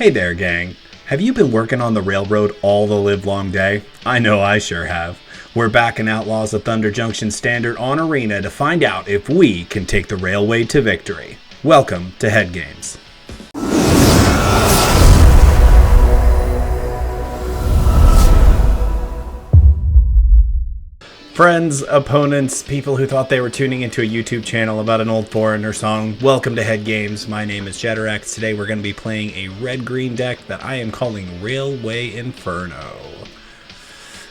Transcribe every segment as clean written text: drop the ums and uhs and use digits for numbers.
Hey there, gang. Have you been working on the railroad all the livelong day? I know I sure have. We're back in Outlaws of Thunder Junction Standard on Arena to find out if we can take the railway to victory. Welcome to Head Games. Friends, opponents, people who thought they were tuning into a YouTube channel about an old Foreigner song, welcome to Head Games. My name is Jetterx. Today we're going to be playing a red-green deck that I am calling Railway Inferno.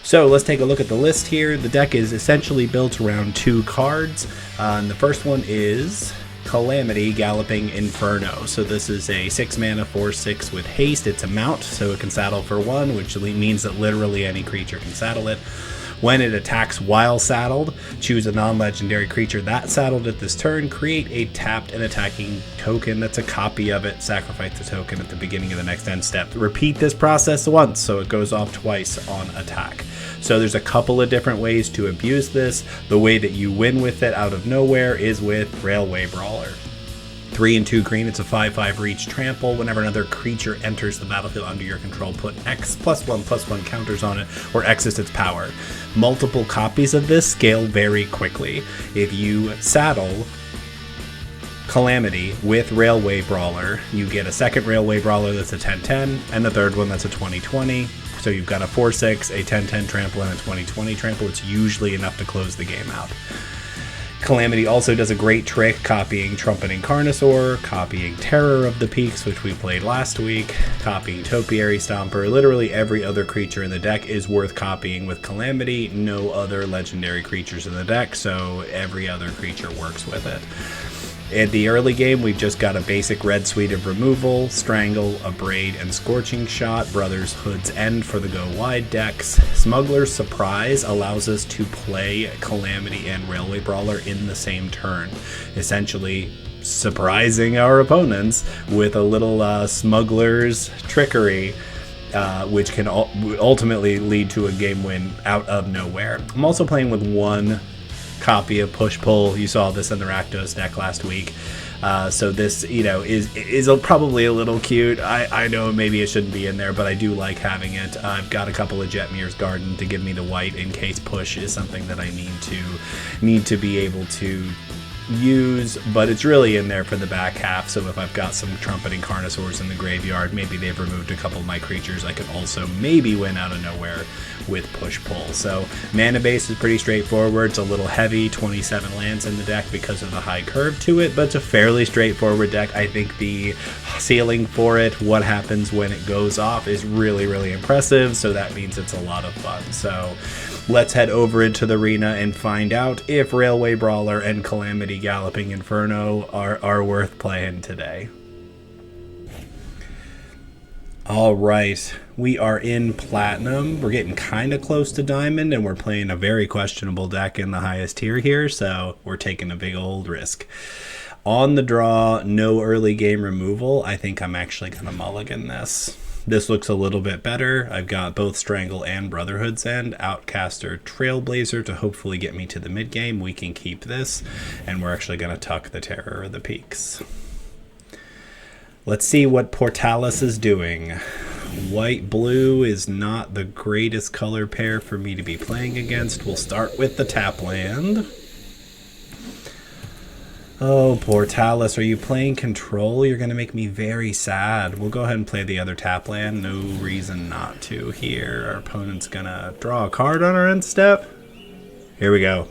So let's take a look at the list here. The deck is essentially built around two cards. And the first one is Calamity, Galloping Inferno. So this is a 6-mana 4/6 with haste. It's a mount, so it can saddle for 1, which means that literally any creature can saddle it. When it attacks while saddled, choose a non-legendary creature that saddled at this turn, create a tapped and attacking token that's a copy of it, sacrifice the token at the beginning of the next end step. Repeat this process once, so it goes off twice on attack. So there's a couple of different ways to abuse this. The way that you win with it out of nowhere is with Railway Brawler. 3 and 2 green, it's a 5/5 reach trample. Whenever another creature enters the battlefield under your control, put X +1/+1 counters on it, or X is its power. Multiple copies of this scale very quickly. If you saddle Calamity with Railway Brawler, you get a second Railway Brawler that's a 10/10, and a third one that's a 20/20. So you've got a 4/6, a 10/10 trample, and a 20/20 trample. It's usually enough to close the game out. Calamity also does a great trick copying Trumpeting Carnosaur, copying Terror of the Peaks, which we played last week, copying Topiary Stomper. Literally every other creature in the deck is worth copying with Calamity. No other legendary creatures in the deck, so every other creature works with it. In the early game, we've just got a basic red suite of removal, Strangle, Abrade, and Scorching Shot, Brothers Hood's End for the Go Wide decks. Smuggler's Surprise allows us to play Calamity and Railway Brawler in the same turn, essentially surprising our opponents with a little Smuggler's Trickery, which can ultimately lead to a game win out of nowhere. I'm also playing with one copy of Push-Pull. You saw this in the Rakdos deck last week. So this, is probably a little cute. I know maybe it shouldn't be in there, but I do like having it. I've got a couple of Jetmir's Garden to give me the white in case push is something that I need to be able to use, but it's really in there for the back half. So if I've got some Trumpeting Carnosaurs in the graveyard, maybe they've removed a couple of my creatures, I can also maybe win out of nowhere with Push-Pull. So mana base is pretty straightforward. It's a little heavy, 27 lands in the deck because of the high curve to it, but it's a fairly straightforward deck. I think the ceiling for it, what happens when it goes off, is really, really impressive, so that means it's a lot of fun. So let's head over into the arena and find out if Railway Brawler and Calamity Galloping Inferno are worth playing today. Alright, we are in Platinum. We're getting kind of close to Diamond, and we're playing a very questionable deck in the highest tier here, so we're taking a big old risk. On the draw, no early game removal. I think I'm actually going to mulligan this. This looks a little bit better. I've got both Strangle and Brotherhood's End, Outcaster, Trailblazer to hopefully get me to the mid game. We can keep this, and we're actually going to tuck the Terror of the Peaks. Let's see what Portalis is doing. White-blue is not the greatest color pair for me to be playing against. We'll start with the tap land. Oh, Portalis, are you playing control? You're going to make me very sad. We'll go ahead and play the other tap land. No reason not to here. Our opponent's going to draw a card on our end step. Here we go.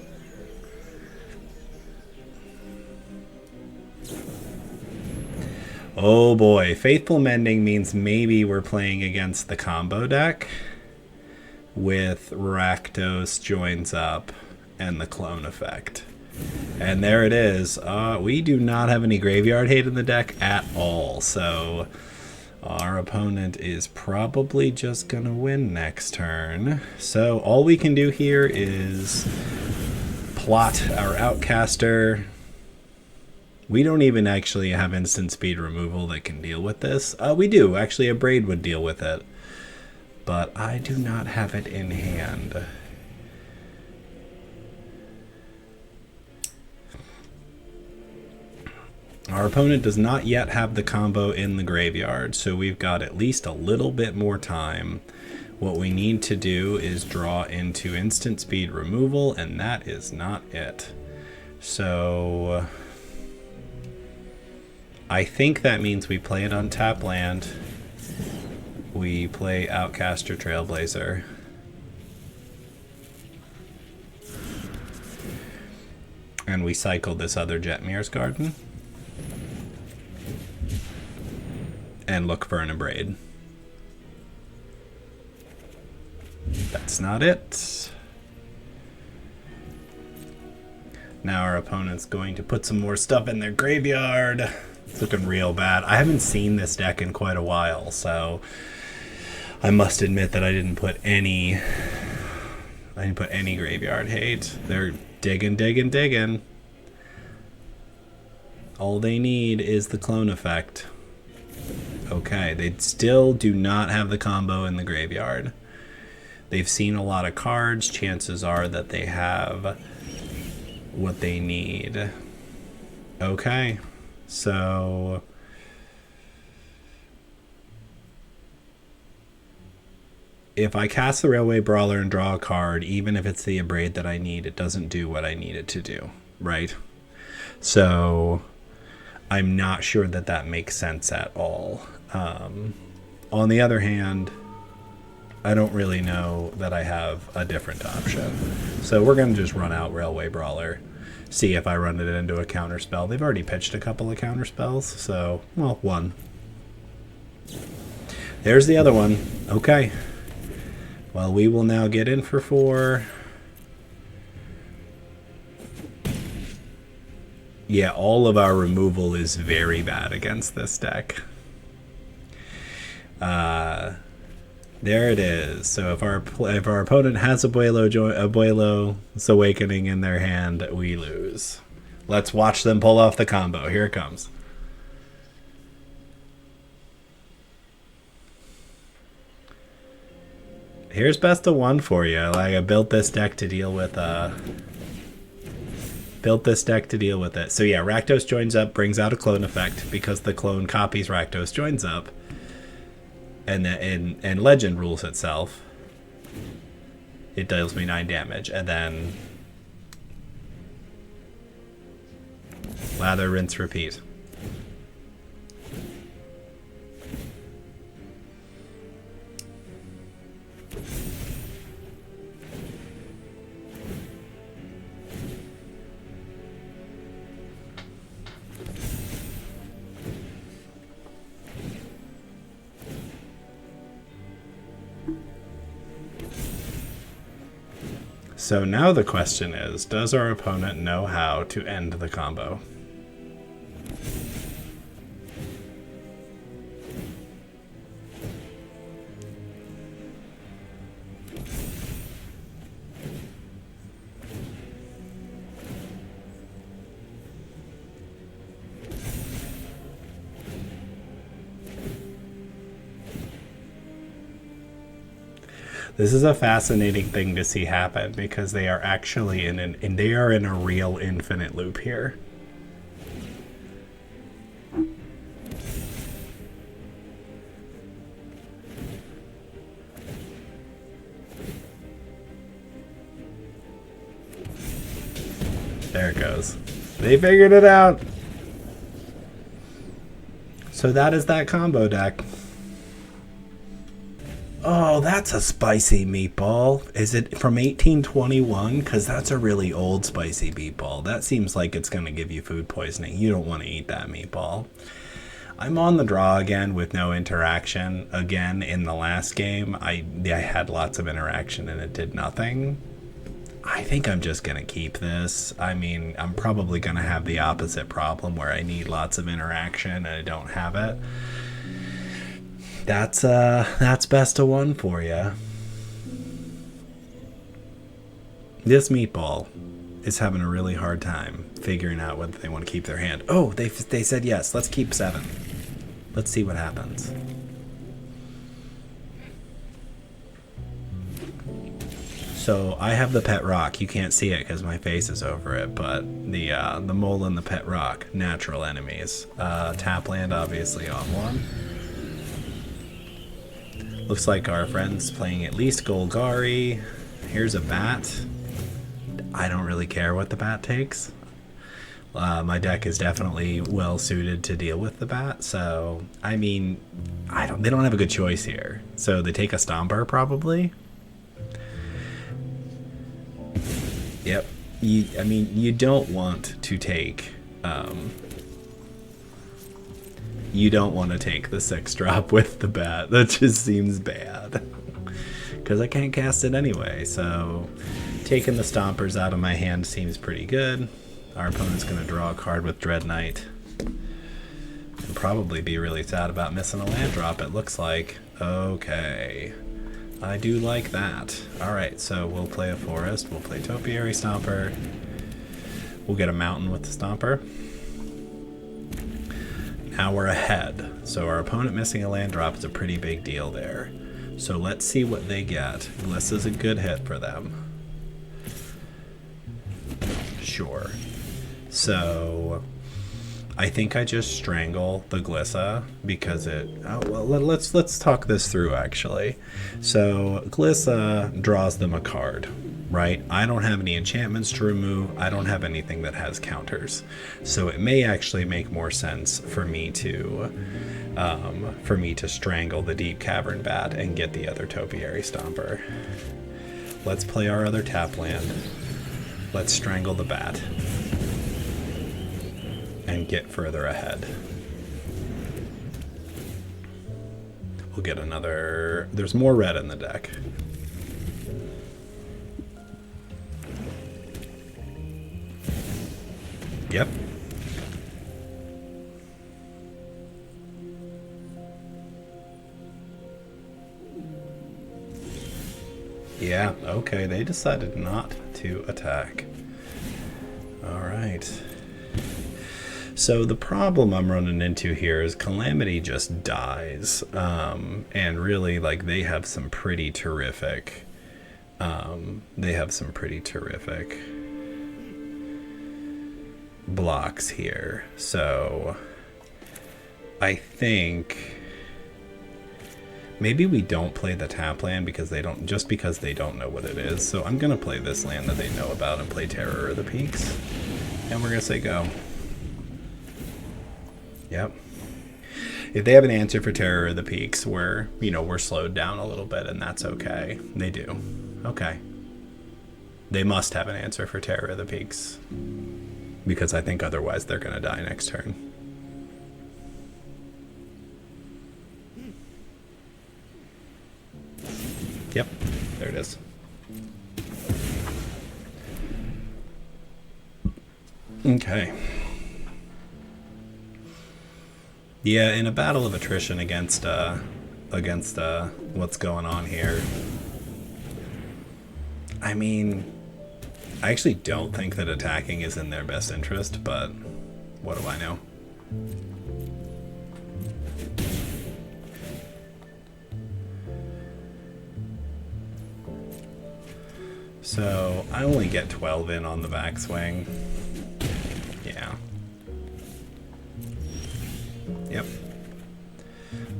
Oh boy, Faithful Mending means maybe we're playing against the combo deck with Rakdos joins up and the clone effect. And there it is. We do not have any graveyard hate in the deck at all, so our opponent is probably just going to win next turn. So all we can do here is plot our Outcaster. We don't even actually have instant speed removal that can deal with this. We do. Actually, a Braid would deal with it. But I do not have it in hand. Our opponent does not yet have the combo in the graveyard, so we've got at least a little bit more time. What we need to do is draw into instant speed removal, and that is not it. So I think that means we play it on tap land. We play Outcaster Trailblazer. And we cycle this other Jetmir's Garden. And look for an Abrade. That's not it. Now our opponent's going to put some more stuff in their graveyard. It's looking real bad. I haven't seen this deck in quite a while, so I must admit that I didn't put any graveyard hate. They're digging. All they need is the clone effect. Okay, they still do not have the combo in the graveyard. They've seen a lot of cards. Chances are that they have what they need. Okay, so if I cast the Railway Brawler and draw a card, even if it's the Abrade that I need, it doesn't do what I need it to do, right? So I'm not sure that that makes sense at all. On the other hand, I don't really know that I have a different option. So we're going to just run out Railway Brawler, see if I run it into a counterspell. They've already pitched a couple of counterspells, so, well, one. There's the other one. Okay. Well, we will now get in for 4. Yeah, all of our removal is very bad against this deck. There it is. So if our opponent has Abuelo's Awakening in their hand, we lose. Let's watch them pull off the combo. Here it comes. Here's best of 1 for you. Like, I built this deck to deal with it. So yeah, Rakdos joins up, brings out a clone effect because the clone copies Rakdos joins up. And Legend rules itself. It deals me 9 damage, and then lather, rinse, repeat. So now the question is, does our opponent know how to end the combo? This is a fascinating thing to see happen because they are actually in a real infinite loop here. There it goes. They figured it out. So that is that combo deck. Oh, that's a spicy meatball. Is it from 1821? Because that's a really old spicy meatball. That seems like it's going to give you food poisoning. You don't want to eat that meatball. I'm on the draw again with no interaction. Again, in the last game, I had lots of interaction and it did nothing. I think I'm just going to keep this. I mean, I'm probably going to have the opposite problem where I need lots of interaction and I don't have it. That's best of 1 for you. This meatball is having a really hard time figuring out whether they want to keep their hand. Oh, they said yes. Let's keep 7. Let's see what happens. So I have the pet rock. You can't see it because my face is over it, but the mole and the pet rock, natural enemies. Tap land obviously on one. Looks like our friend's playing at least Golgari. Here's a bat. I don't really care what the bat takes. My deck is definitely well suited to deal with the bat, so I mean, they don't have a good choice here. So they take a Stomper probably. Yep. I mean, you don't want to take you don't want to take the 6-drop with the bat. That just seems bad. Because I can't cast it anyway, so taking the Stompers out of my hand seems pretty good. Our opponent's going to draw a card with Dread Knight. And probably be really sad about missing a land drop, it looks like. Okay. I do like that. Alright, so we'll play a Forest, we'll play Topiary Stomper. We'll get a Mountain with the Stomper. Now we're ahead. So our opponent missing a land drop is a pretty big deal there. So let's see what they get. Gliss is a good hit for them. Sure. So I think I just strangle the Glissa because let's talk this through actually. So Glissa draws them a card, right? I don't have any enchantments to remove. I don't have anything that has counters. So it may actually make more sense for me to strangle the Deep Cavern Bat and get the other Topiary Stomper. Let's play our other tap land. Let's strangle the bat and get further ahead. We'll get another... There's more red in the deck. Yep. Yeah, okay, they decided not to attack. Alright. So the problem I'm running into here is Calamity just dies. And really, like, they have some pretty terrific... blocks here. So I think maybe we don't play the tap land because they don't know what it is. So I'm gonna play this land that they know about and play Terror of the Peaks, and we're gonna say go. Yep. If they have an answer for Terror of the Peaks, we're slowed down a little bit, and that's okay. They do. Okay. They must have an answer for Terror of the Peaks, because I think otherwise they're gonna die next turn. Yep, there it is. Okay. Yeah, in a battle of attrition against what's going on here, I mean, I actually don't think that attacking is in their best interest, but what do I know? So I only get 12 in on the backswing. Yeah. Yep.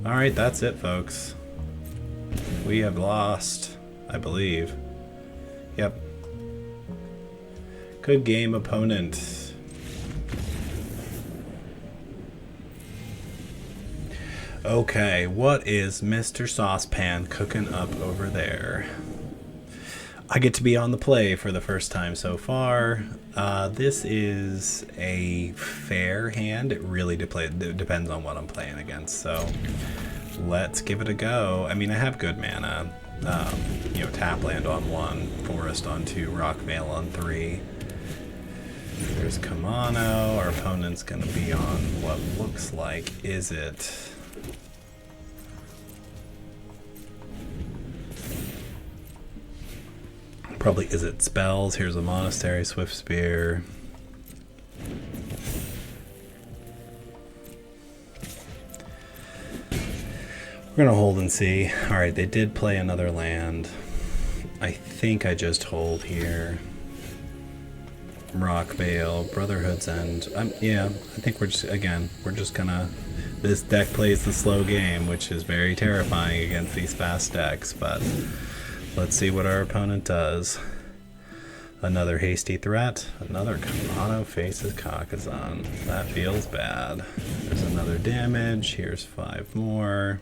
Alright, that's it, folks. We have lost, I believe. Yep. Good game, opponent. Okay, what is Mr. Saucepan cooking up over there? I get to be on the play for the first time so far. This is a fair hand. It really depends on what I'm playing against, so let's give it a go. I mean, I have good mana. Tap land on 1, Forest on 2, Rock Veil on 3. There's Kamano. Our opponent's going to be on what looks like, is it... Probably is it spells. Here's a Monastery, Swift Spear. We're gonna hold and see. Alright, they did play another land. I think I just hold here. Rock Bale, Brotherhood's End. Yeah, I think we're just gonna... This deck plays the slow game, which is very terrifying against these fast decks, but let's see what our opponent does. Another hasty threat. Another Kamado faces Kakazan. That feels bad. There's another damage. Here's 5 more.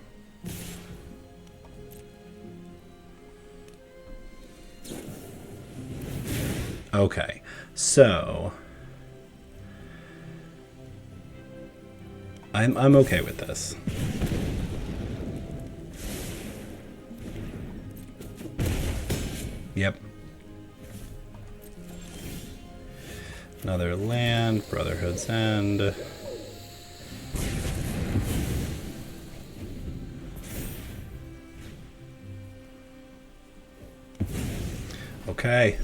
Okay, so I'm okay with this. Yep. Another land, Brotherhood's End. Okay.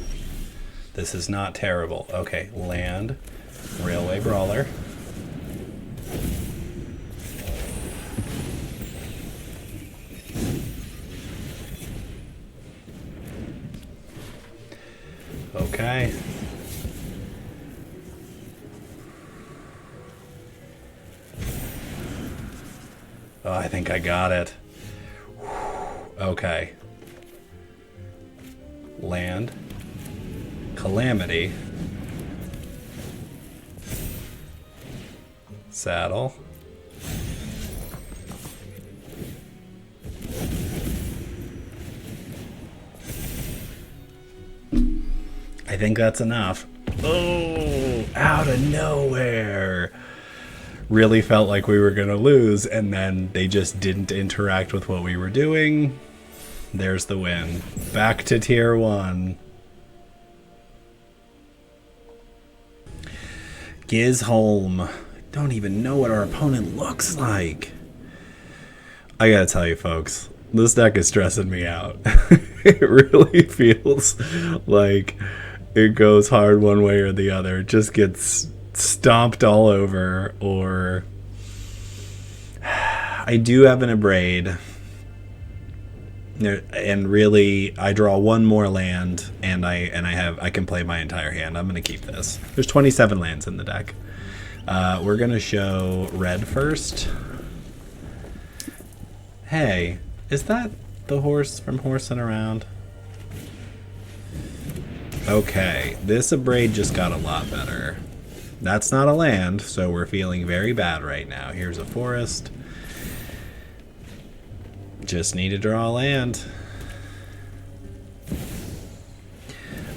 This is not terrible. Okay, land, Railway Brawler. Okay. Oh, I think I got it. Okay. Land. Calamity. Saddle. I think that's enough. Oh, out of nowhere. Really felt like we were going to lose, and then they just didn't interact with what we were doing. There's the win. Back to tier 1. Gizholm. Don't even know what our opponent looks like. I gotta tell you, folks, this deck is stressing me out. It really feels like it goes hard one way or the other. It just gets stomped all over, or I do have an Abrade, and really I draw one more land, and I can play my entire hand. I'm gonna keep this. There's 27 lands in the deck. We're gonna show red first. Hey, is that the horse from Horsing Around? Okay, this Abrade just got a lot better. That's not a land, so we're feeling very bad right now. Here's a forest. Just need to draw a land.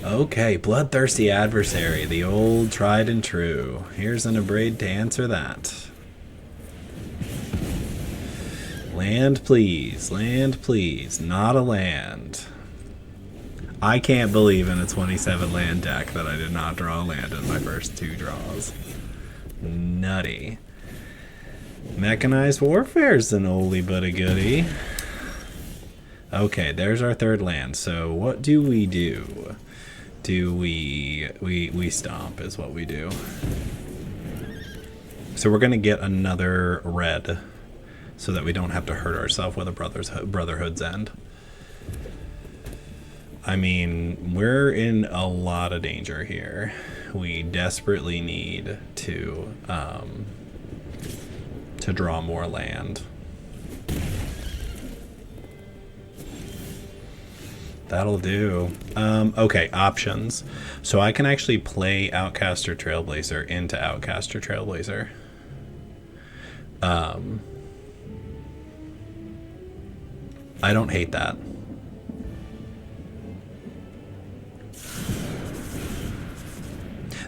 Okay, Bloodthirsty Adversary, the old tried and true. Here's an Abrade to answer that. Land, please. Land, please. Not a land. I can't believe in a 27 land deck that I did not draw a land in my first 2 draws. Nutty. Mechanized Warfare's an oldie but a goodie. Okay, there's our 3rd land. So what do? Do we stomp is what we do. So we're gonna get another red so that we don't have to hurt ourselves with a Brotherhood's End. I mean, we're in a lot of danger here. We desperately need to draw more land. That'll do. Okay, options. So I can actually play Outcaster Trailblazer into Outcaster Trailblazer. I don't hate that.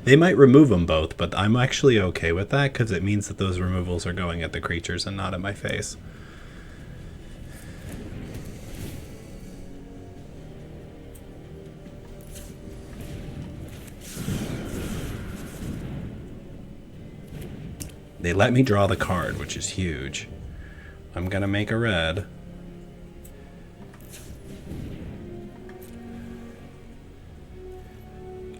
They might remove them both, but I'm actually okay with that because it means that those removals are going at the creatures and not at my face. They let me draw the card, which is huge. I'm gonna make a red.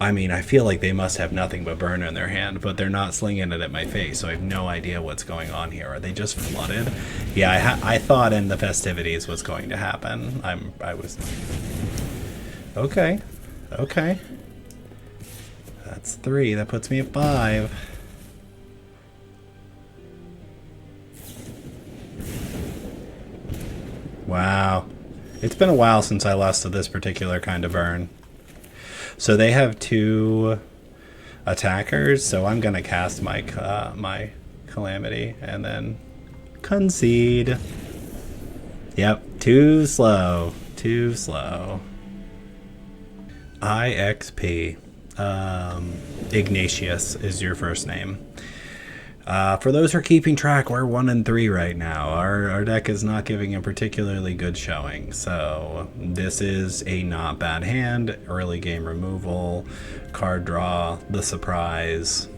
I mean, I feel like they must have nothing but burn in their hand, but they're not slinging it at my face, so I have no idea what's going on here. Are they just flooded? Yeah, I thought in the festivities was going to happen. Okay. Okay. That's 3. That puts me at 5. Wow. It's been a while since I lost to this particular kind of burn. So they have 2 attackers, so I'm going to cast my my Calamity and then concede. Yep, too slow. Too slow. IXP. Ignatius is your first name. For those who are keeping track, we're 1 and 3 right now. Our deck is not giving a particularly good showing, so this is a not bad hand. Early game removal, card draw, the surprise.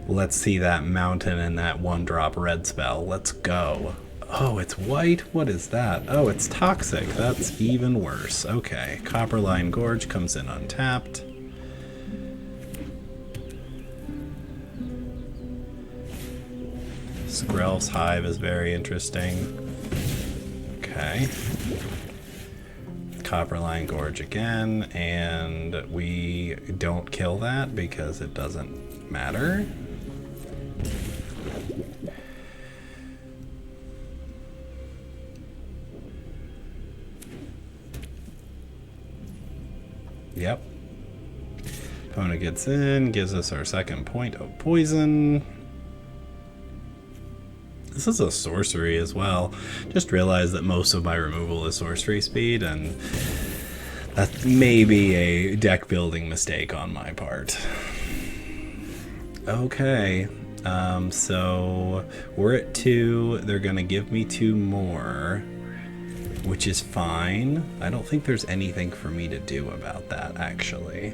Let's see that mountain and that 1-drop red spell. Let's go. Oh, it's white? What is that? Oh, it's toxic. That's even worse. Okay, Copperline Gorge comes in untapped. Skrelv's Hive is very interesting. Okay. Copperline Gorge again, and we don't kill that because it doesn't matter. Yep. Opponent gets in, gives us our second point of poison. This is a sorcery as well. Just realized that most of my removal is sorcery speed, and that may be a deck building mistake on my part. Okay, so we're at 2. They're gonna give me 2 more, which is fine. I don't think there's anything for me to do about that, actually.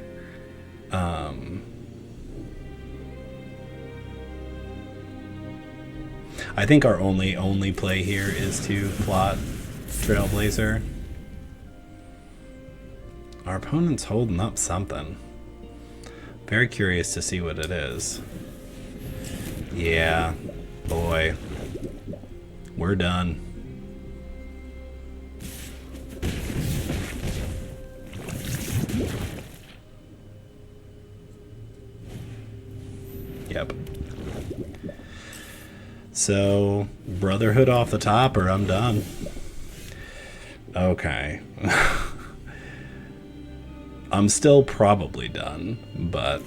I think our only play here is to plot Trailblazer. Our opponent's holding up something. Very curious to see what it is. Yeah, boy. We're done. Yep. So, Brotherhood off the top, or I'm done. Okay. I'm still probably done, but...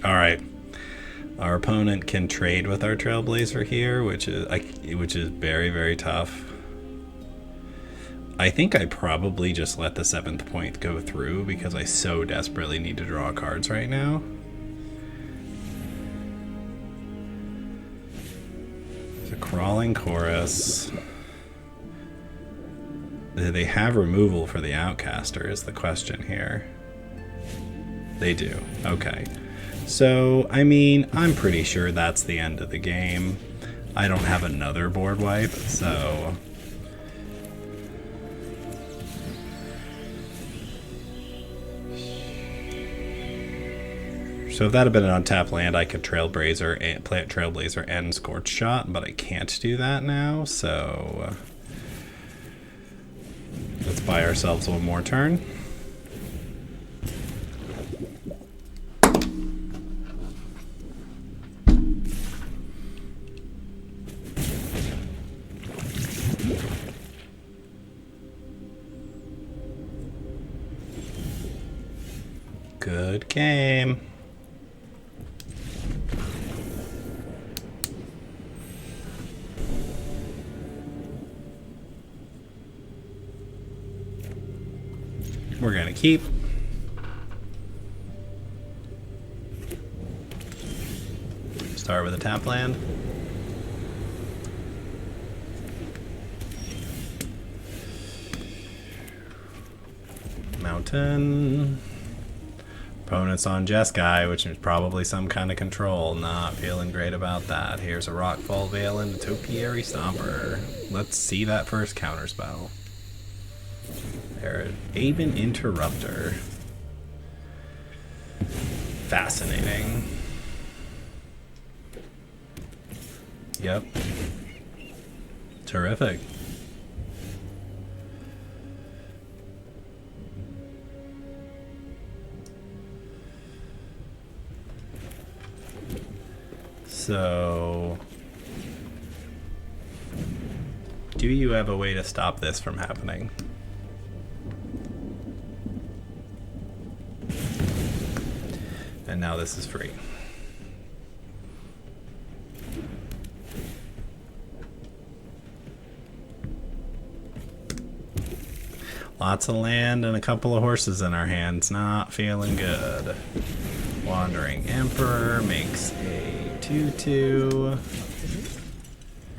Alright. Our opponent can trade with our Trailblazer here, which is very, very tough. I think I probably just let the 7th point go through because I so desperately need to draw cards right now. The Crawling Chorus. Do they have removal for the Outcaster is the question here. They do. Okay. So, I mean, I'm pretty sure that's the end of the game. I don't have another board wipe, so... So if that had been an untapped land, I could Trailblazer and plant Trailblazer and Scorch Shot, but I can't do that now, so... Let's buy ourselves one more turn. Good game. We're gonna keep. Start with a tap land. Mountain. Opponent's on Jeskai, which is probably some kind of control. Not feeling great about that. Here's a Rockfall Veil and a Topiary Stomper. Let's see that first counterspell. There, Aben Interrupter. Fascinating. Yep. Terrific. So, do you have a way to stop this from happening? And now this is free. Lots of land and a couple of horses in our hands. Not feeling good. Wandering Emperor makes a 2/2.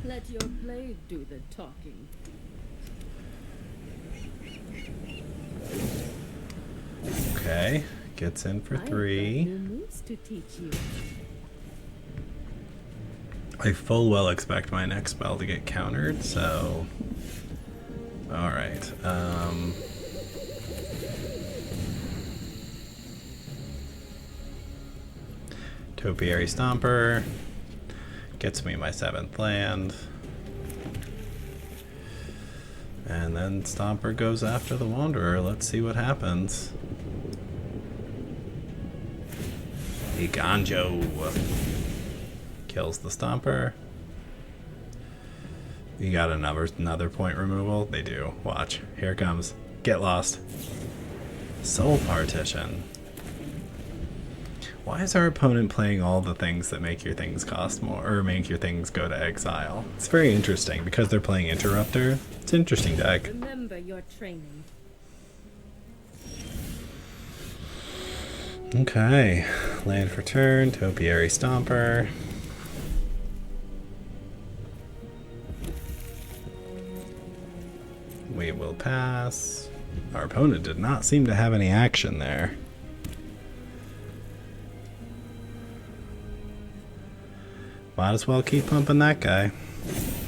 Let your blade do the talking. Okay, gets in for 3. New moves to teach you. I full well expect my next spell to get countered, so... Alright, Topiary Stomper gets me my 7th land. And then Stomper goes after the Wanderer. Let's see what happens. Iganjo kills the Stomper. You got another point removal? They do. Watch. Here it comes. Get lost. Soul Partition. Why is our opponent playing all the things that make your things cost more, or make your things go to exile? It's very interesting because they're playing Interrupter. It's an interesting deck. Remember your training. Okay. Land for turn. Topiary Stomper. We will pass. Our opponent did not seem to have any action there. Might as well keep pumping that guy.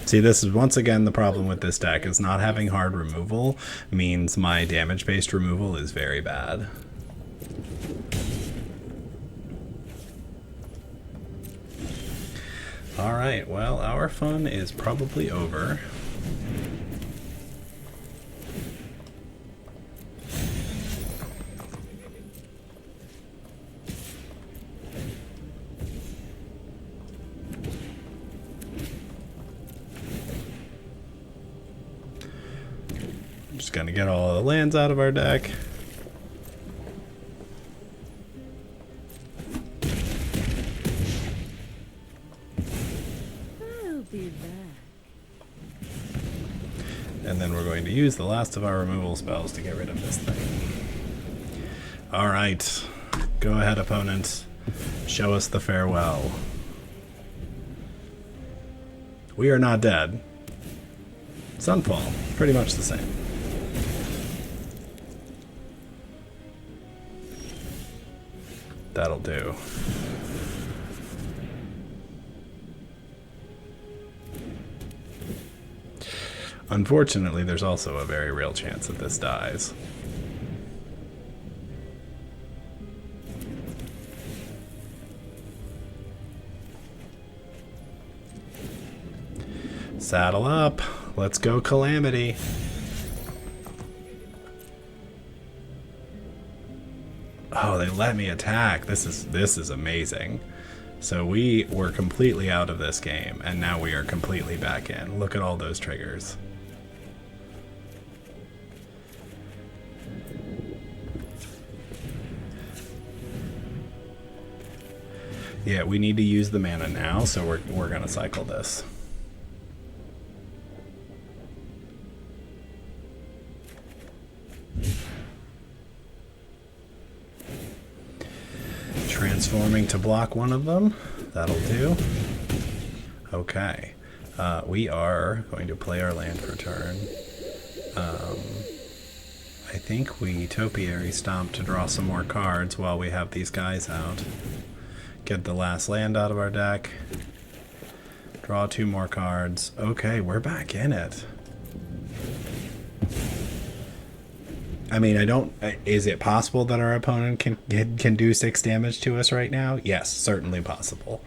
See, this is once again the problem with this deck, is not having hard removal means my damage-based removal is very bad. Alright, well, our fun is probably over. Just gonna get all the lands out of our deck. I'll be back. And then we're going to use the last of our removal spells to get rid of this thing. Alright. Go ahead, opponent. Show us the farewell. We are not dead. Sunfall. Pretty much the same. That'll do. Unfortunately, there's also a very real chance that this dies. Saddle up. Let's go Calamity. Oh, they let me attack. This is amazing. So we were completely out of this game, and now we are completely back in. Look at all those triggers. Yeah, we need to use the mana now, so we're gonna cycle this. Transforming to block one of them. That'll do. Okay. We are going to play our land for turn. I think we Topiary Stomp to draw some more cards while we have these guys out. Get the last land out of our deck. Draw 2 more cards. Okay, we're back in it. I mean, I don't. Is it possible that our opponent can do 6 damage to us right now? Yes, certainly possible.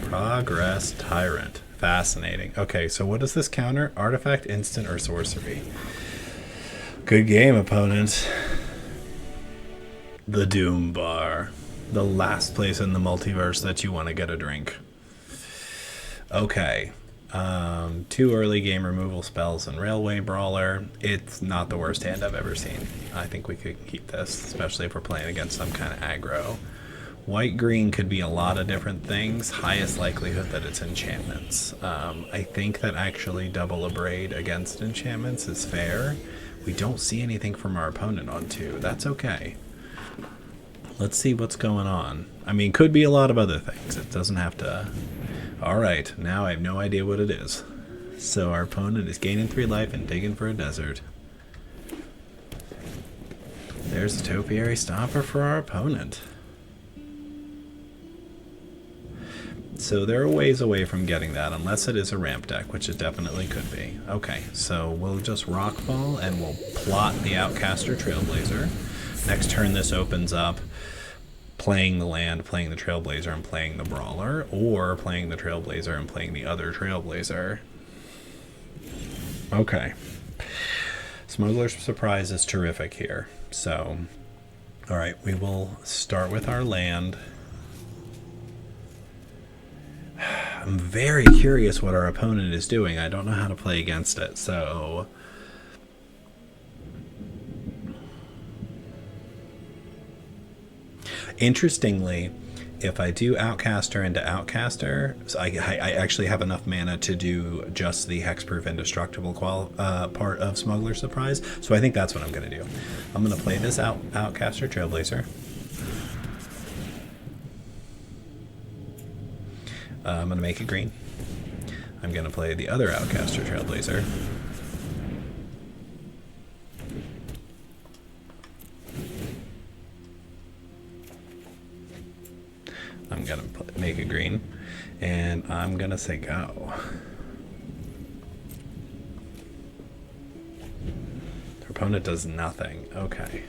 Progress Tyrant. Fascinating. Okay, so what does this counter? Artifact, instant, or sorcery? Good game, opponent. The Doom Bar. The last place in the multiverse that you want to get a drink. Okay. 2 early game removal spells and Railway Brawler. It's not the worst hand I've ever seen. I think we could keep this, especially if we're playing against some kind of aggro. White-green could be a lot of different things. Highest likelihood that it's enchantments. I think that actually double abrade against enchantments is fair. We don't see anything from our opponent on 2. That's okay. Let's see what's going on. I mean, could be a lot of other things. It doesn't have to... Alright, now I have no idea what it is. So our opponent is gaining 3 life and digging for a desert. There's a Topiary Stomper for our opponent. So they're a ways away from getting that, unless it is a ramp deck, which it definitely could be. Okay, so we'll just Rockfall, and we'll plot the Outcaster Trailblazer. Next turn this opens up playing the land, playing the Trailblazer, and playing the Brawler, or playing the Trailblazer and playing the other Trailblazer. Okay. Smuggler's Surprise is terrific here. So, alright, we will start with our land. I'm very curious what our opponent is doing. I don't know how to play against it, so... Interestingly, if I do Outcaster into Outcaster, so I actually have enough mana to do just the Hexproof Indestructible part of Smuggler's Surprise, so I think that's what I'm going to do. I'm going to play this Outcaster Trailblazer. I'm going to make it green. I'm going to play the other Outcaster Trailblazer. I'm going to make it green. And I'm going to say go. Our opponent does nothing. Okay.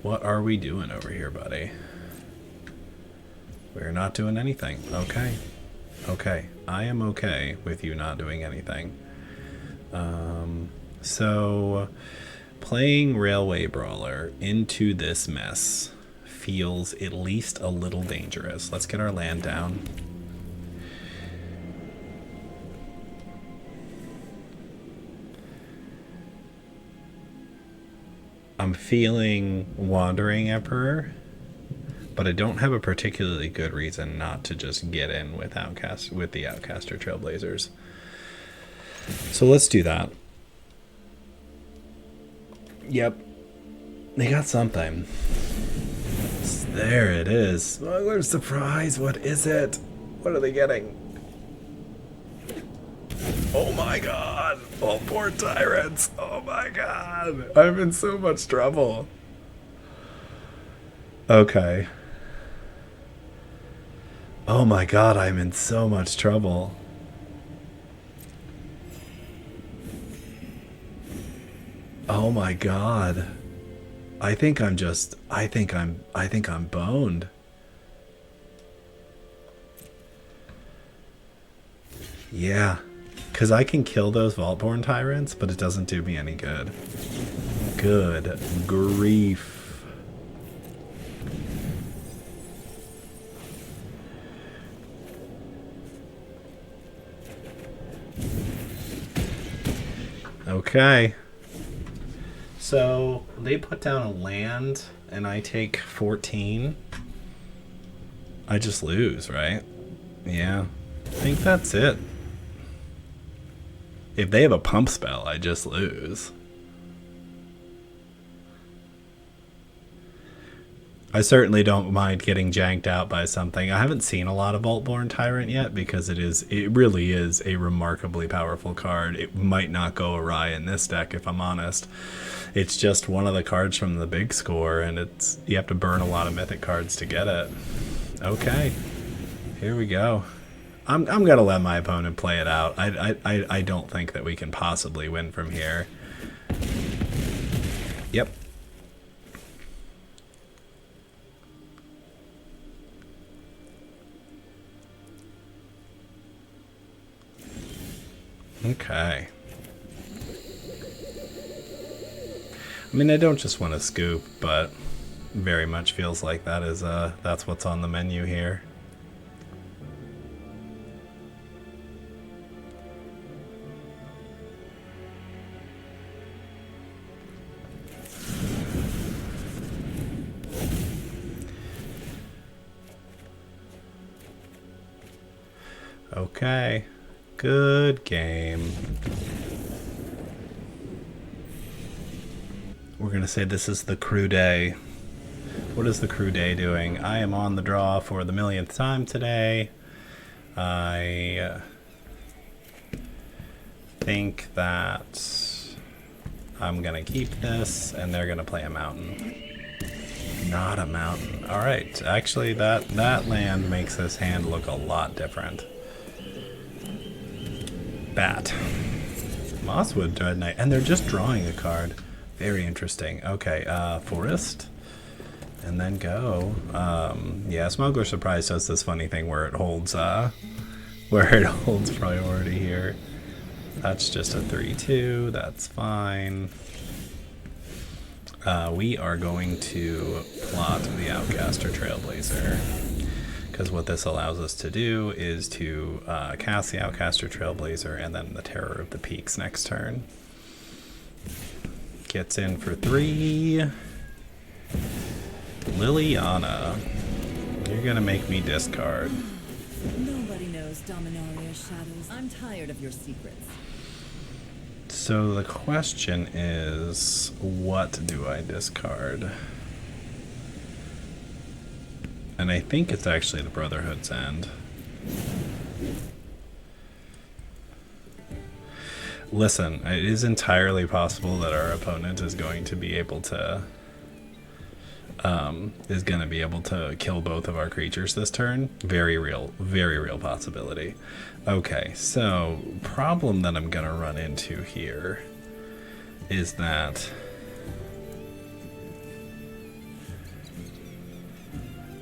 What are we doing over here, buddy? We're not doing anything. Okay. Okay. I am okay with you not doing anything. So playing Railway Brawler into this mess feels at least a little dangerous. Let's get our land down. I'm feeling Wandering Emperor, but I don't have a particularly good reason not to just get in with the Outcaster Trailblazers. So let's do that. Yep. They got something. There it is. Smuggler's Surprise. What is it? What are they getting? Oh my god. All 4 tyrants. Oh my god. I'm in so much trouble. Okay. Oh my god, I'm in so much trouble. Oh my god. I think I'm boned. Yeah. Cause I can kill those Vaultborn tyrants, but it doesn't do me any good. Good grief. Okay. So they put down a land and I take 14. I just lose, right? Yeah. I think that's it. If they have a pump spell, I just lose. I certainly don't mind getting janked out by something. I haven't seen a lot of Altborn Tyrant yet because it really is a remarkably powerful card. It might not go awry in this deck if I'm honest. It's just one of the cards from the big score, and you have to burn a lot of mythic cards to get it. Okay, here we go. I'm gonna let my opponent play it out. I don't think that we can possibly win from here. Yep. Okay. I mean, I don't just want to scoop, but very much feels like that's what's on the menu here. Okay. Good game. We're going to say this is the crew day. What is the crew day doing? I am on the draw for the millionth time today. I think that I'm going to keep this, and they're going to play a mountain. Not a mountain. Alright, actually that land makes this hand look a lot different. Bat. Mosswood Dread Knight, and they're just drawing a card. Very interesting. Okay, Forest. And then go. Yeah, Smuggler Surprise does this funny thing where it holds priority here. That's just a 3/2. That's fine. We are going to plot the Outcaster Trailblazer, because what this allows us to do is to cast the Outcaster Trailblazer and then the Terror of the Peaks next turn. Gets in for 3. Liliana, you're gonna make me discard. Nobody knows Dominaria's shadows. I'm tired of your secrets. So the question is, what do I discard? And I think it's actually the Brotherhood's End. Listen, it is entirely possible that our opponent is going to be able to kill both of our creatures this turn. Very real possibility. Okay, so problem that I'm gonna run into here is that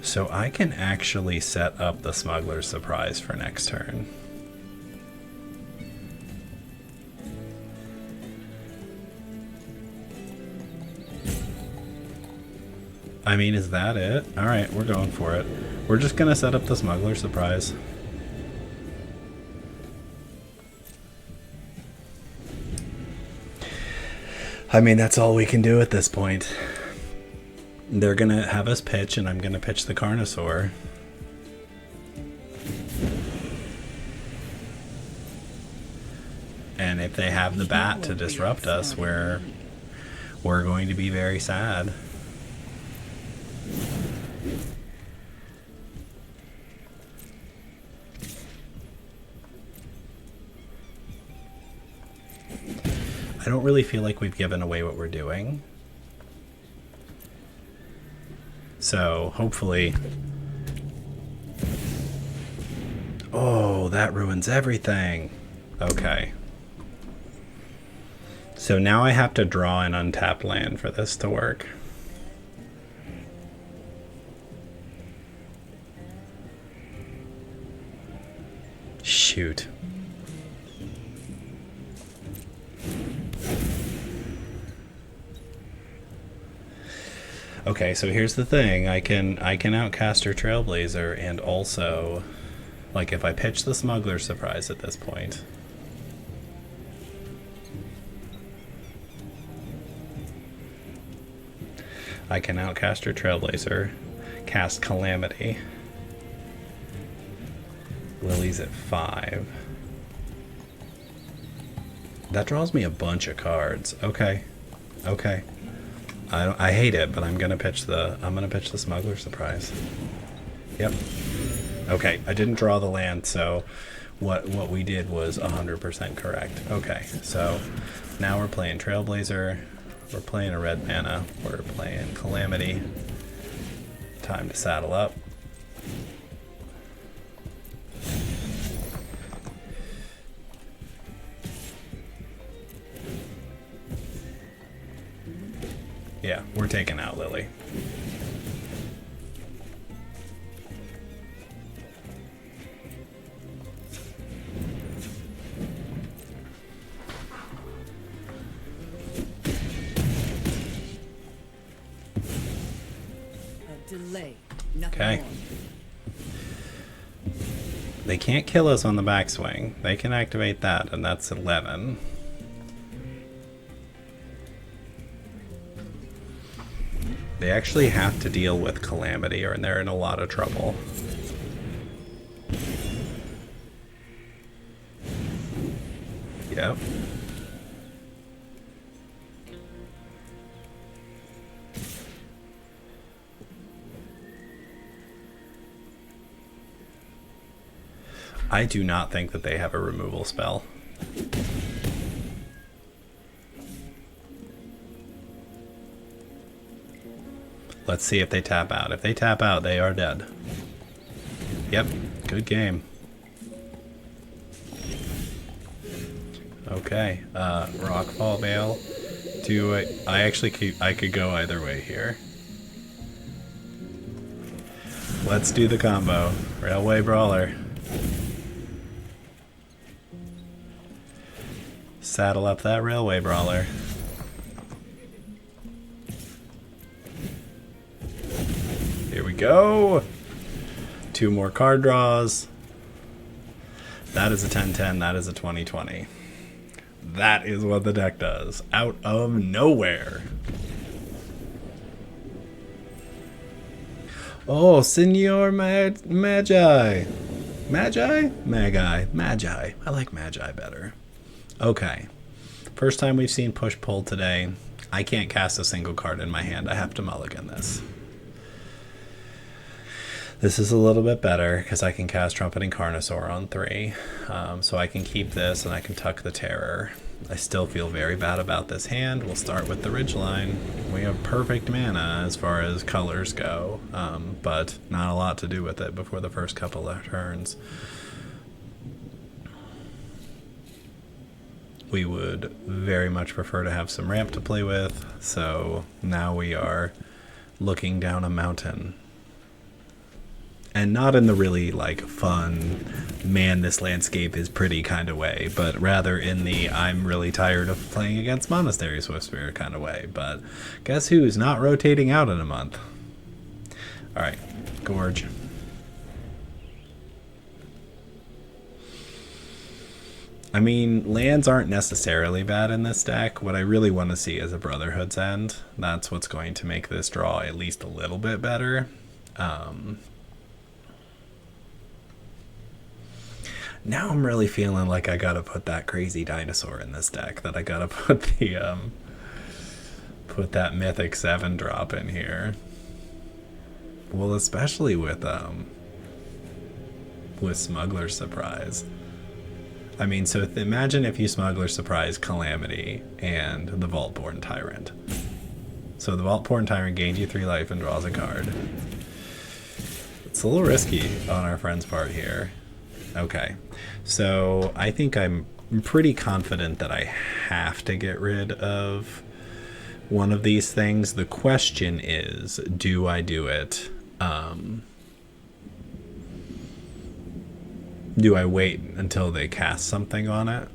so I can actually set up the Smuggler's Surprise for next turn. I mean, is that it? Alright, we're going for it. We're just gonna set up the Smuggler's Surprise. I mean, that's all we can do at this point. They're gonna have us pitch, and I'm gonna pitch the Carnosaur. And if they have the bat to disrupt us, we're going to be very sad. I don't really feel like we've given away what we're doing. So, hopefully... Oh, that ruins everything. Okay. So now I have to draw an untapped land for this to work. Shoot. Okay, so here's the thing. I can Outcaster Trailblazer, and also, like, if I pitch the Smuggler's Surprise at this point, I can Outcaster Trailblazer, cast Calamity. Lily's at 5. That draws me a bunch of cards. Okay. Okay. I hate it, but I'm gonna pitch the smuggler surprise. Yep. Okay, I didn't draw the land, so what we did was 100% correct. Okay, so now we're playing Trailblazer, we're playing a red mana, we're playing Calamity. Time to saddle up. Yeah, we're taking out Lily. Delay. Nothing Okay. more. They can't kill us on the backswing. They can activate that, and that's 11. They actually have to deal with Calamity, or they're in a lot of trouble. Yep. I do not think that they have a removal spell. Let's see if they tap out. If they tap out, they are dead. Yep, good game. Okay, Rockfall Veil. I could go either way here. Let's do the combo. Railway Brawler. Saddle up that Railway Brawler. Here we go. 2 more card draws. That is a 10-10. That is a 20-20. That is what the deck does. Out of nowhere. Oh, Senor Magi. Magi? Magi. I like Magi better. Okay. First time we've seen push-pull today. I can't cast a single card in my hand. I have to mulligan this. This is a little bit better because I can cast Trumpeting Carnosaur on 3. So I can keep this and I can tuck the Terror. I still feel very bad about this hand. We'll start with the Ridgeline. We have perfect mana as far as colors go, but not a lot to do with it before the first couple of turns. We would very much prefer to have some ramp to play with, so now we are looking down a mountain. And not in the really, like, fun, man, this landscape is pretty kind of way, but rather in the I'm really tired of playing against Monastery Swiftspirit kind of way. But guess who's not rotating out in a month? Alright, Gorge. I mean, lands aren't necessarily bad in this deck. What I really want to see is a Brotherhood's End. That's what's going to make this draw at least a little bit better. Now I'm really feeling like I gotta put that crazy dinosaur in this deck. That I gotta put the put that Mythic 7 drop in here. Well, especially with Smuggler's Surprise. I mean, so imagine if you Smuggler's Surprise Calamity and the Vaultborn Tyrant. So the Vaultborn Tyrant gains you 3 life and draws a card. It's a little risky on our friend's part here. Okay, so I think I'm pretty confident that I have to get rid of one of these things. The question is, do I do it? Do I wait until they cast something on it?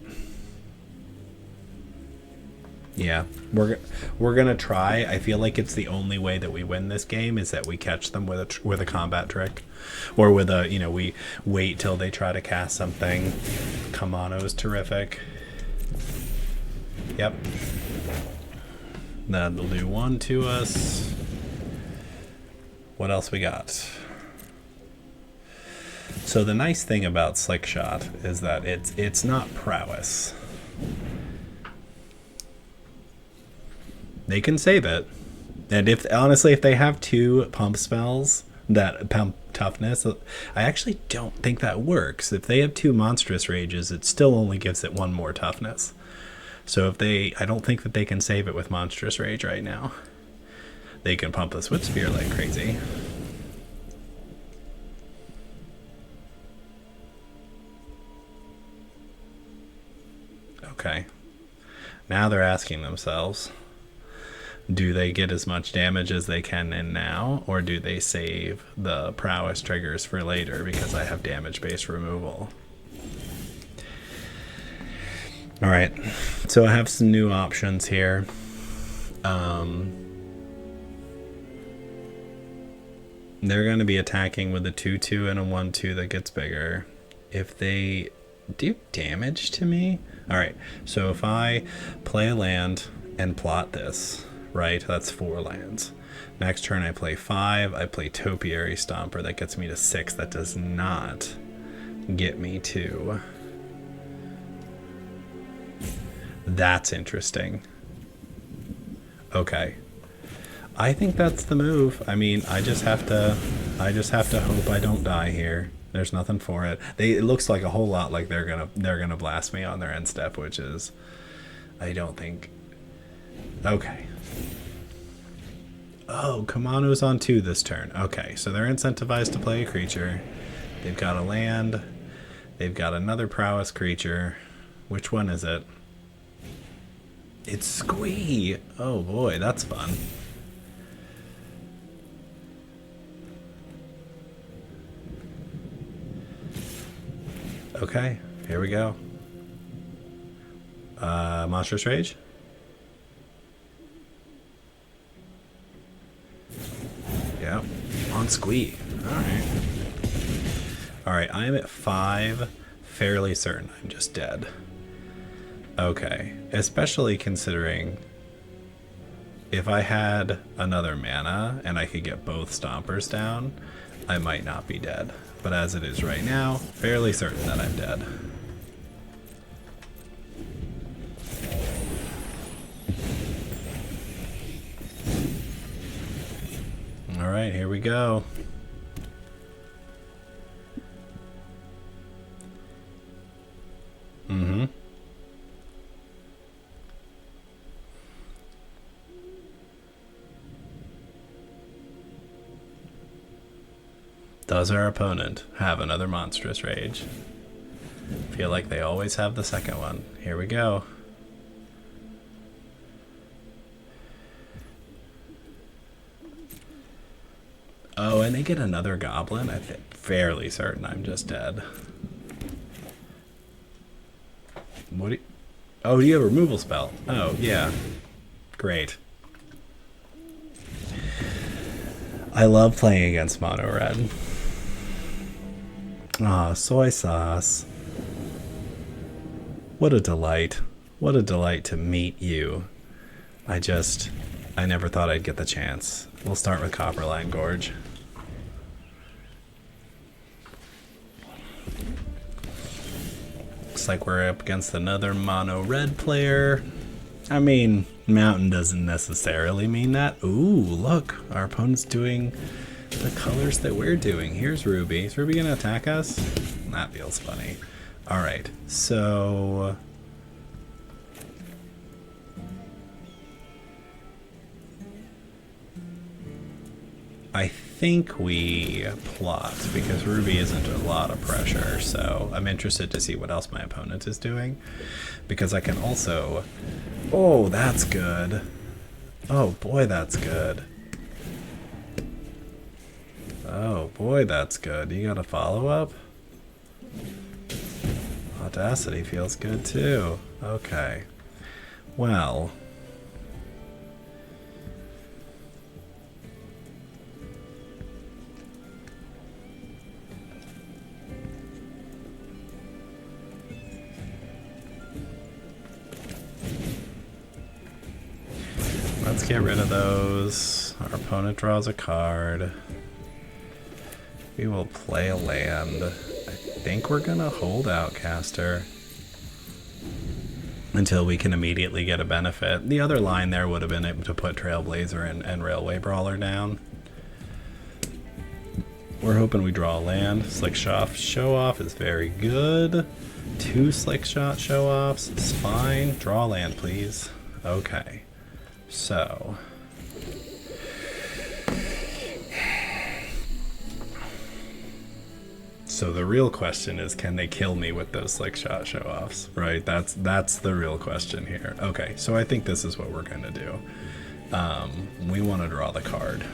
Yeah, we're gonna try. I feel like it's the only way that we win this game is that we catch them with a combat trick, or with a, you know, we wait till they try to cast something. Kamano's terrific. Yep. That'll do 1 to us. What else we got? So the nice thing about Slick Shot is that it's not prowess. They can save it, And if honestly, if they have 2 pump spells that pump toughness, I actually don't think that works. If they have 2 monstrous rages, it still only gives it 1 more toughness. So if they, I don't think that they can save it with monstrous rage right now. They can pump this with spear like crazy. Okay. Now they're asking themselves, do they get as much damage as they can in now, or do they save the prowess triggers for later because I have damage-based removal? Alright, so I have some new options here. They're going to be attacking with a 2-2 and a 1-2 that gets bigger. If they do damage to me... Alright, so if I play a land and plot this, right, that's 4 lands. Next turn I play 5, I play Topiary Stomper, that gets me to 6. That does not get me to... That's interesting. Okay. I think that's the move. I mean, I just have to hope I don't die here. There's nothing for it. It looks like a whole lot like they're gonna blast me on their end step, which is, I don't think. Okay. Oh, Kamano's on 2 this turn. Okay, so they're incentivized to play a creature. They've got a land. They've got another prowess creature. Which one is it? It's Squee. Oh boy, that's fun. Okay, here we go. Monstrous Rage? Yeah, on Squee. Alright. Alright, I am at 5. Fairly certain I'm just dead. Okay, especially considering if I had another mana and I could get both Stompers down, I might not be dead. But as it is right now, fairly certain that I'm dead. Alright, here we go. Mm-hmm. Does our opponent have another monstrous rage? Feel like they always have the second one. Here we go. Oh, and they get another goblin? I'm fairly certain I'm just dead. What do you... Oh, do you have a removal spell? Oh, yeah. Great. I love playing against mono red. Ah, soy sauce. What a delight. What a delight to meet you. I never thought I'd get the chance. We'll start with Copperline Gorge. Looks like we're up against another mono red player. I mean, mountain doesn't necessarily mean that. Ooh, look, our opponent's doing the colors that we're doing. Here's Ruby. Is Ruby gonna attack us? That feels funny. Alright, so... I think we plot, because Ruby isn't a lot of pressure, so I'm interested to see what else my opponent is doing. Because I can also... Oh, that's good. Oh boy, that's good. Oh boy, that's good. You got a follow-up? Audacity feels good too. Okay. Well... let's get rid of those. Our opponent draws a card. We will play a land. I think we're gonna hold Outcaster. until we can immediately get a benefit. The other line there would have been able to put Trailblazer and Railway Brawler down. We're hoping we draw a land. Slick Shot Show Off is very good. 2 Slick Shot Show Offs is fine. Draw a land, please. Okay. So. So the real question is, can they kill me with those Slick Shot Show Offs? Right? That's the real question here. Okay, so I think this is what we're gonna do. We want to draw the card.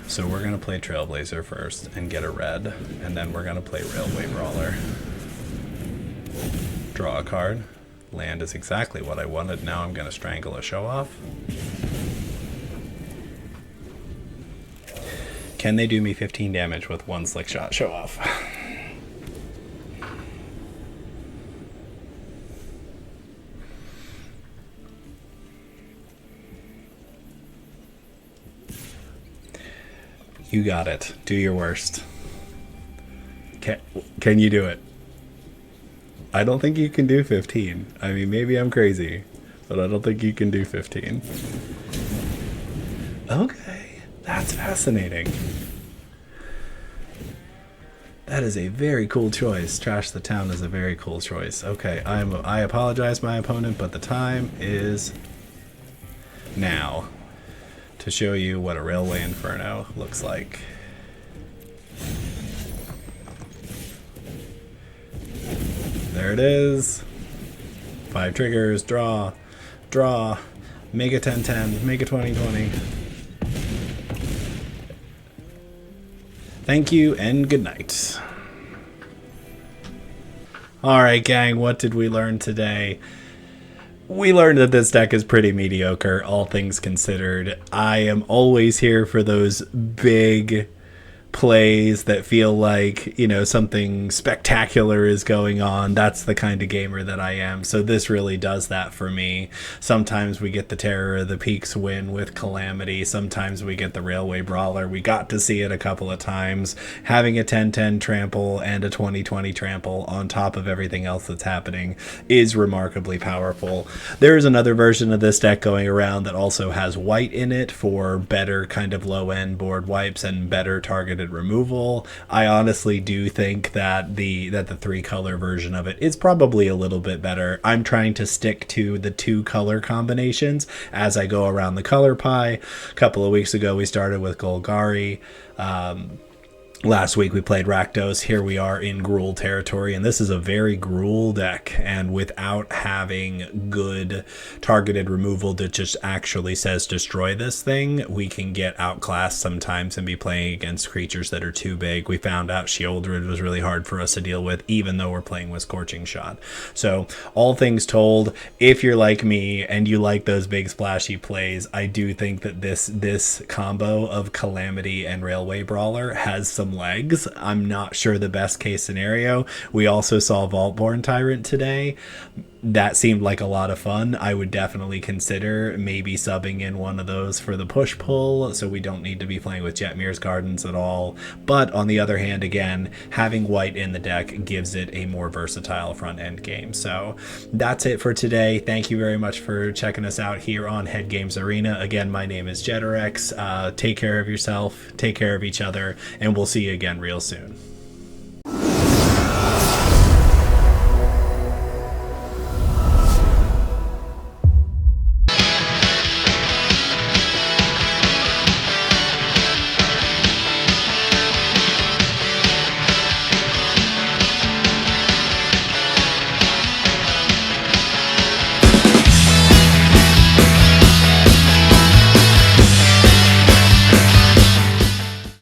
So we're going to play Trailblazer first and get a red, and then we're going to play Railway Brawler. Draw a card. Land is exactly what I wanted. Now I'm going to strangle a show off. Can they do me 15 damage with 1 Slick Shot show off? You got it. Do your worst. Can you do it? I don't think you can do 15. I mean, maybe I'm crazy, but I don't think you can do 15. Okay, that's fascinating. That is a very cool choice. Trash the Town is a very cool choice. Okay, I apologize, my opponent, but the time is now to show you what a Railway Inferno looks like. There it is. 5 triggers, draw, make a 10-10, make a 20-20. Thank you and good night. Alright gang, what did we learn today? We learned that this deck is pretty mediocre, all things considered. I am always here for those big plays that feel like, you know, something spectacular is going on. That's the kind of gamer that I am. So this really does that for me. Sometimes we get the Terror of the Peaks win with Calamity. Sometimes we get the Railway Brawler. We got to see it a couple of times. Having a 10-10 trample and a 20-20 trample on top of everything else that's happening is remarkably powerful. There is another version of this deck going around that also has white in it for better kind of low-end board wipes and better targeted removal. I honestly do think that the 3-color version of it is probably a little bit better. I'm trying to stick to the 2 color combinations as I go around the color pie. A couple of weeks ago we started with Golgari. Last week we played Rakdos. Here we are in Gruul territory, and this is a very Gruul deck, and without having good targeted removal that just actually says destroy this thing, we can get outclassed sometimes and be playing against creatures that are too big. We found out Sheoldred was really hard for us to deal with, even though we're playing with Scorching Shot. So all things told, if you're like me and you like those big splashy plays, I do think that this combo of Calamity and Railway Brawler has some legs. I'm not sure the best case scenario. We also saw Vaultborn Tyrant today. That seemed like a lot of fun. I would definitely consider maybe subbing in one of those for the push-pull, so we don't need to be playing with Jetmir's Gardens at all. But on the other hand, again, having white in the deck gives it a more versatile front-end game. So that's it for today. Thank you very much for checking us out here on Head Games Arena. Again, my name is Jeterex. Take care of yourself, take care of each other, and we'll see you again real soon.